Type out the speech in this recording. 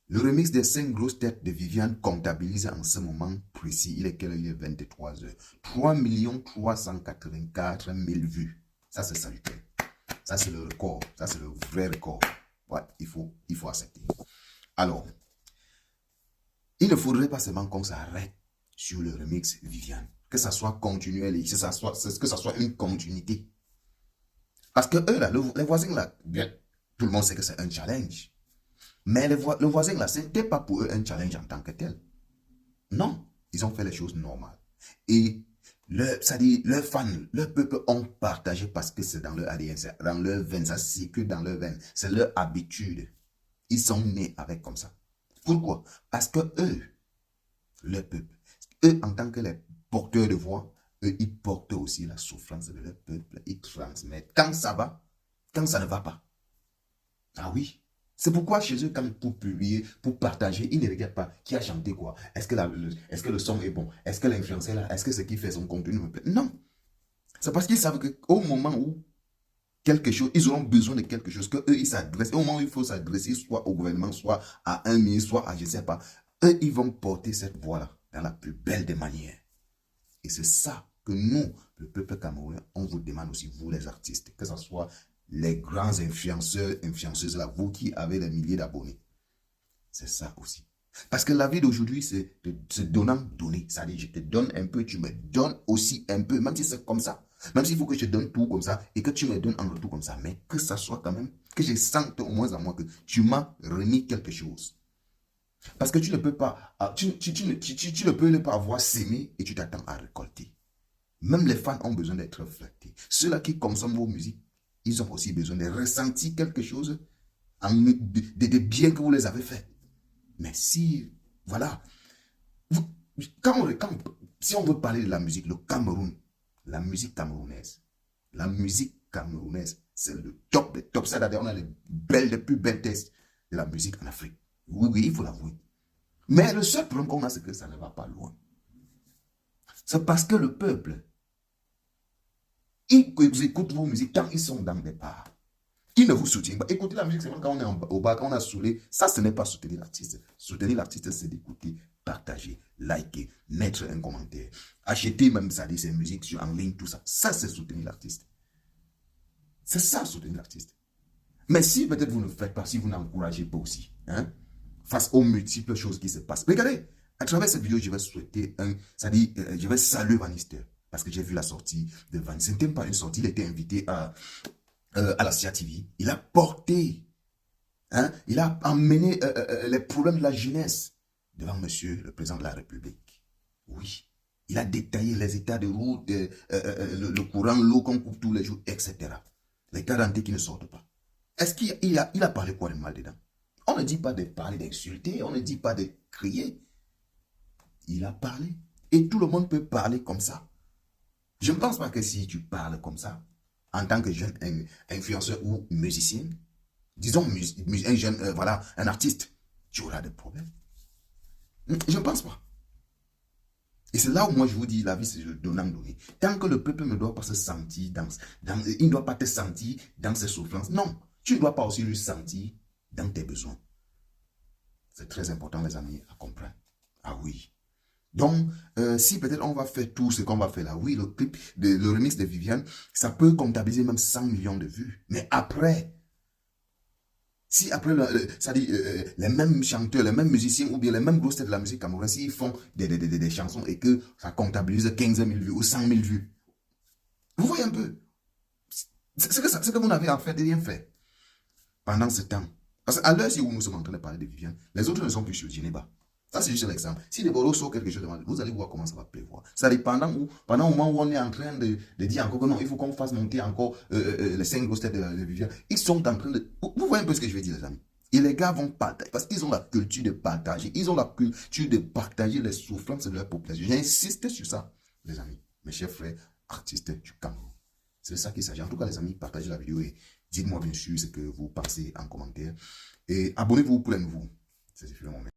Le remix des 5 grosses têtes de Viviane comptabilise en ce moment précis, il est quelle heure? Il est 23 heures. 3 384 000 vues. Ça, c'est salutaire. Ça, c'est le record. Ça, c'est le vrai record. Ouais, il faut accepter. Alors, il ne faudrait pas seulement qu'on s'arrête sur le remix Viviane. Que ça soit continuel, que ça soit une continuité. Parce que eux, là, les voisins, là, bien, tout le monde sait que c'est un challenge. Mais le voisin, là, ce n'était pas pour eux un challenge en tant que tel. Non, ils ont fait les choses normales. Et leurs fans, leur peuple ont partagé parce que c'est dans leur ADN, c'est dans leur veine, ça circule dans leur veine. C'est leur habitude. Ils sont nés avec comme ça. Pourquoi? Parce que eux, leur peuple, eux en tant que les porteurs de voix, eux, ils portent aussi la souffrance de leur peuple. Ils transmettent. Quand ça va, quand ça ne va pas. Ah oui. C'est pourquoi chez eux, quand pour publier, pour partager, ils ne regardent pas qui a chanté quoi. Est-ce que le son est bon? Est-ce que l'influenceur là? Est-ce que ce qui fait son contenu me plaît? Non. C'est parce qu'ils savent qu'au moment où quelque chose, ils auront besoin de quelque chose, qu'eux, ils s'adressent. Au moment où il faut s'adresser, soit au gouvernement, soit à un ministre, soit à je ne sais pas, eux, ils vont porter cette voix-là dans la plus belle des manières. Et c'est ça que nous, le peuple camerounais, on vous demande aussi, vous les artistes, que ce soit les grands influenceurs, influenceuses là, vous qui avez des milliers d'abonnés. C'est ça aussi. Parce que la vie d'aujourd'hui, c'est donnant-donner. C'est-à-dire, je te donne un peu, tu me donnes aussi un peu, même si c'est comme ça. Même s'il faut que je te donne tout comme ça et que tu me donnes en retour comme ça. Mais que ça soit quand même, que je sente au moins en moi que tu m'as remis quelque chose. Parce que tu ne peux pas, tu ne peux ne pas avoir sémé et tu t'attends à récolter. Même les fans ont besoin d'être flattés. Ceux-là qui consomment vos musiques, ils ont aussi besoin de ressentir quelque chose de bien que vous les avez fait. Mais si, voilà, si on veut parler de la musique, le Cameroun, la musique camerounaise, c'est le top des tops. C'est-à-dire, on a les plus belles tests de la musique en Afrique. Oui, oui, il faut l'avouer. Mais le seul problème qu'on a, c'est que ça ne va pas loin. C'est parce que le peuple, ils écoutent vos musiques tant ils sont dans des bars. Ils ne vous soutiennent pas. Écoutez la musique, c'est quand on est au bar, quand on a saoulé. Ça, ce n'est pas soutenir l'artiste. Soutenir l'artiste, c'est d'écouter, partager, liker, mettre un commentaire, acheter même ça, ses musiques en ligne, tout ça. Ça, c'est soutenir l'artiste. C'est ça, soutenir l'artiste. Mais si peut-être vous ne faites pas, si vous n'encouragez pas aussi, hein, face aux multiples choses qui se passent. Regardez, à travers cette vidéo, je vais souhaiter je vais saluer Van Nistelrooy parce que j'ai vu la sortie de Van. Ce n'était pas une sortie, il était invité à la CIA TV. Il a porté, hein, il a emmené les problèmes de la jeunesse devant monsieur le président de la République. Oui. Il a détaillé les états de route, le courant, l'eau qu'on coupe tous les jours, etc. Les quarantaines qui ne sortent pas. Est-ce qu'il a parlé quoi de mal dedans? On ne dit pas de parler, d'insulter, on ne dit pas de crier. Il a parlé. Et tout le monde peut parler comme ça. Je ne pense pas que si tu parles comme ça, en tant que jeune influenceur ou musicien, disons un jeune, voilà, un artiste, tu auras des problèmes. Je ne pense pas. Et c'est là où moi je vous dis, la vie c'est le donnant-donner. Tant que le peuple ne doit pas se sentir il ne doit pas te sentir dans ses souffrances. Non, tu ne dois pas aussi lui sentir dans tes besoins. C'est très important les amis à comprendre. Ah oui. Donc, si peut-être on va faire tout ce qu'on va faire là, oui, le remix de Viviane, ça peut comptabiliser même 100 millions de vues. Mais après, si après, les mêmes chanteurs, les mêmes musiciens ou bien les mêmes grosses têtes de la musique camerounaise, s'ils font des chansons et que ça comptabilise 15 000 vues ou 100 000 vues, vous voyez un peu, c'est que vous n'avez en fait rien fait pendant ce temps. Parce qu'à l'heure où nous sommes en train de parler de Viviane, les autres ne sont plus sur Geneva. Ça, c'est juste l'exemple. Si les bolos sort quelque chose de mal, vous allez voir comment ça va pleuvoir. Ça dépend pendant au moment où on est en train de dire encore que non, il faut qu'on fasse monter encore les 5 grosses têtes de Viviane. Ils sont en train de... Vous voyez un peu ce que je veux dire, les amis. Et les gars vont partager, parce qu'ils ont la culture de partager. Ils ont la culture de partager les souffrances de leur population. J'insiste sur ça, les amis. Mes chers frères, artistes du Cameroun. C'est de ça qu'il s'agit. En tout cas, les amis, partagez la vidéo et dites-moi bien sûr ce que vous pensez en commentaire. Et abonnez-vous pour les nouveaux. C'est mon